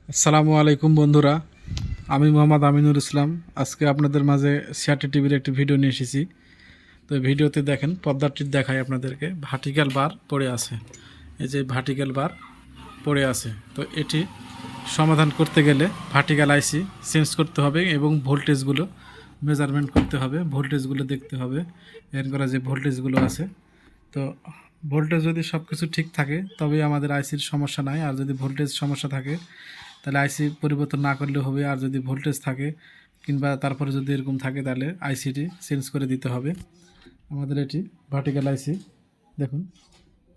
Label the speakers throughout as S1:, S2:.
S1: আসসালামু আলাইকুম বন্ধুরা, আমি মোহাম্মদ আমিনুর ইসলাম। আজকে আপনাদের মাঝে সিআরটি টিভির একটি ভিডিও নিয়ে এসেছি। তো এই ভিডিওতে দেখেন, পর্দাটি দেখায় আপনাদেরকে ভার্টিক্যাল বার পড়ে আছে। এই যে ভার্টিক্যাল বার পড়ে আছে, তো এটি সমাধান করতে গেলে ভার্টিক্যাল আইসি চেঞ্জ করতে হবে এবং ভোল্টেজগুলো মেজারমেন্ট করতে হবে, ভোল্টেজগুলো দেখতে হবে। এর করা যে ভোল্টেজগুলো আছে, তো ভোল্টেজ যদি সব কিছু ঠিক থাকে তবে আমাদের আইসির সমস্যা নাই। আর যদি ভোল্টেজ সমস্যা থাকে তাহলে আইসি পরিবর্তন না করলে হবে। আর যদি ভোল্টেজ থাকে কিংবা তারপরে যদি এরকম থাকে তাহলে আইসিটি চেঞ্জ করে দিতে হবে। আমাদের এটি ভার্টিক্যাল আইসি, দেখুন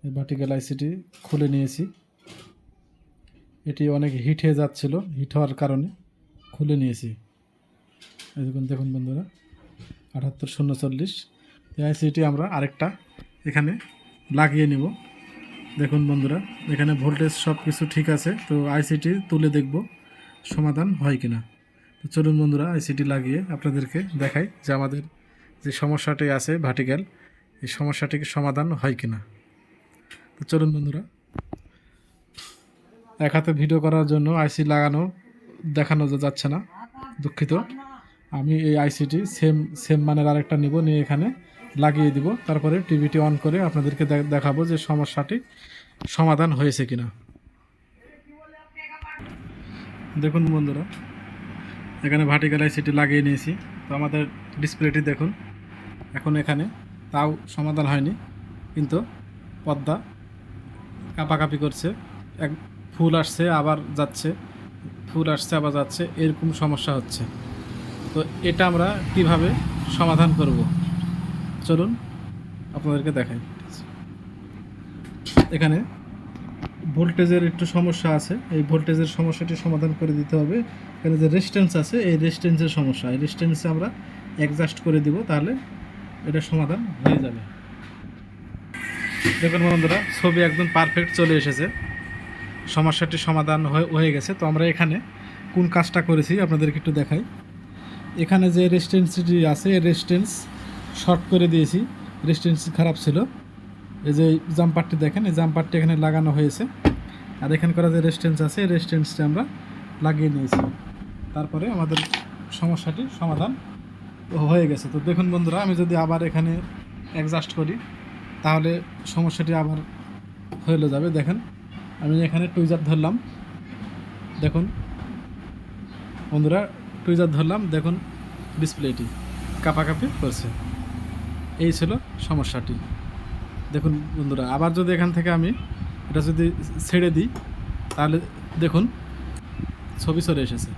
S1: এই ভার্টিক্যাল আইসিটি খুলে নিয়েছি। এটি অনেক হিট হয়ে যাচ্ছিল, হিট হওয়ার কারণে খুলে নিয়েছি। এই দেখুন, দেখুন বন্ধুরা, 78040 এই আইসিটি আমরা আরেকটা এখানে লাগিয়ে নিব। দেখুন বন্ধুরা, এখানে ভোল্টেজ সব কিছু ঠিক আছে, তো আইসিটি তুলে দেখব সমাধান হয় কিনা। তো চলুন বন্ধুরা, আইসিটি লাগিয়ে আপনাদেরকে দেখাই যে আমাদের যে সমস্যাটি আছে ভার্টিক্যাল, এই সমস্যাটিকে সমাধান হয় কিনা। তো চলুন বন্ধুরা, এক হাতে ভিডিও করার জন্য আইসি লাগানো দেখানো যাচ্ছে না, দুঃখিত। আমি এই আইসিটি সেম মানের আরেকটা নিব, নিয়ে এখানে লাগিয়ে দিব। তারপরে টিভিটি অন করে আপনাদেরকে দেখাবো যে সমস্যাটি সমাধান হয়েছে কিনা। দেখুন বন্ধুরা, এখানে ভার্টিক্যাল আইসিটি লাগিয়ে নিয়েছি। তো আমাদের ডিসপ্লেটি দেখুন, এখন এখানে তাও সমাধান হয়নি, কিন্তু পর্দা কাঁপাকাঁপি করছে, এক ফুল আসছে আবার যাচ্ছে, ফুল আসছে আবার যাচ্ছে, এরকম সমস্যা হচ্ছে। তো এটা আমরা কিভাবে সমাধান করব, চলুন আপনাদেরকে দেখাই। এখানে ভোল্টেজের একটু সমস্যা আছে, এই ভোল্টেজের সমস্যাটি সমাধান করে দিতে হবে। এখানে যে রেজিস্ট্যান্স আছে, এই রেজিস্ট্যান্সের সমস্যা, এই রেজিস্ট্যান্সে আমরা অ্যাডজাস্ট করে দিব, তাহলে এটা সমাধান হয়ে যাবে। দেখুন বন্ধুরা, ছবি একদম পারফেক্ট চলে এসেছে, সমস্যাটি সমাধান হয়ে গেছে। তো আমরা এখানে কোন কাজটা করেছি আপনাদেরকে একটু দেখাই। এখানে যে রেজিস্ট্যান্সটি আছে, এই রেজিস্ট্যান্স শর্ট করে দিয়েছি, রেজিস্ট্যান্স খারাপ ছিল। এই যে জাম্পারটি দেখেন, এই জাম্পারটি এখানে লাগানো হয়েছে। আর এখানে করা যে রেজিস্ট্যান্স আছে, এই রেজিস্ট্যান্সটি আমরা লাগিয়ে নিয়েছি। তারপরে আমাদের সমস্যাটি সমাধান হয়ে গেছে। তো দেখুন বন্ধুরা, আমি যদি আবার এখানে অ্যাডজাস্ট করি তাহলে সমস্যাটি আবার হয়ে যাবে। দেখেন, আমি এখানে টুইজার ধরলাম, দেখুন বন্ধুরা, টুইজার ধরলাম, দেখুন ডিসপ্লেটি কাঁপাকাঁপি করছে। এই ছিল সমস্যাটি। দেখুন বন্ধুরা, আবার যদি এখান থেকে আমি এটা যদি ছেড়ে দিই তাহলে দেখুন ছবি চলে এসেছে।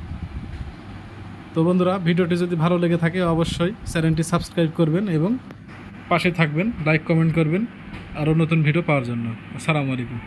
S1: তো বন্ধুরা, ভিডিওটি যদি ভালো লেগে থাকে অবশ্যই চ্যানেলটি সাবস্ক্রাইব করবেন এবং পাশে থাকবেন, লাইক কমেন্ট করবেন আরও নতুন ভিডিও পাওয়ার জন্য। আসসালামু আলাইকুম।